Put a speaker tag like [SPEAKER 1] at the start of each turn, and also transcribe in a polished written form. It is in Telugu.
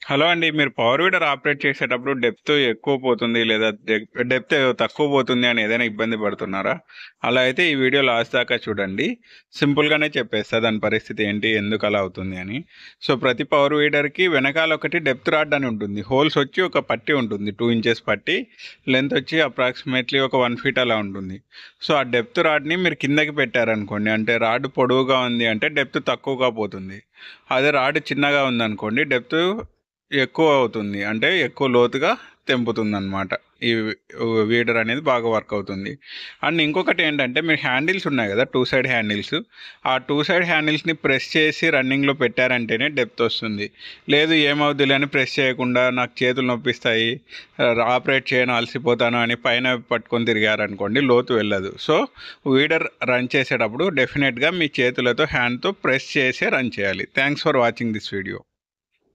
[SPEAKER 1] హలో అండి. మీరు పవర్ వీడర్ ఆపరేట్ చేసేటప్పుడు డెప్త్ ఎక్కువ పోతుంది లేదా డెప్త్ తక్కువ పోతుంది అని ఏదైనా ఇబ్బంది పడుతున్నారా? అలా అయితే ఈ వీడియో లాస్ట్ దాకా చూడండి. సింపుల్‌గానే చెప్పేస్తా దాని పరిస్థితి ఏంటి? ఎందుకు అలా అవుతుంది అని. సో, ప్రతి పవర్ వీడర్‌కి వెనకాల ఒకటి డెప్త్ రాడ్ అని ఉంటుంది. హోల్స్ వచ్చి ఒక పట్టీ ఉంటుంది. 2 ఇంచెస్ పట్టీ. లెంత్ వచ్చి అప్రాక్సిమేట్‌లీ ఒక 1 ఫీట్ అలా ఉంటుంది. సో, ఆ డెప్త్ రాడ్‌ని మీరు కిందకి పెట్టారనుకోండి, అంటే రాడ్ పొడవుగా ఉంది అంటే డెప్త్ తక్కువగా పోతుంది. అదే రాడ్ చిన్నగా ఉందనుకోండి డెప్త్ ఎక్కువ అవుతుంది. అంటే ఎక్కువ లోతుగా తెంపుతుందనమాట. ఈ వీడర్ అనేది బాగా వర్క్ అవుతుంది. అండ్ ఇంకొకటి ఏంటంటే మీరు హ్యాండిల్స్ ఉన్నాయి కదా! 2 సైడ్ హ్యాండిల్స్. ఆ 2 సైడ్ హ్యాండిల్స్‌ని ప్రెస్ చేసి రన్నింగ్‌లో పెట్టారంటేనే డెప్త్ వస్తుంది. లేదు ఏమవుద్దిలే అని ప్రెస్ చేయకుండా నాకు చేతులు నొప్పిస్తాయి, ఆపరేట్ చేయను అలసిపోతాను అని పైన పట్టుకొని తిరిగారనుకోండి లోతు వెళ్ళదు. సో, వీడర్ రన్ చేసేటప్పుడు డెఫినిట్‌గా మీ చేతులతో హ్యాండ్‌తో ప్రెస్ చేసే రన్ చేయాలి. Thanks for watching this video.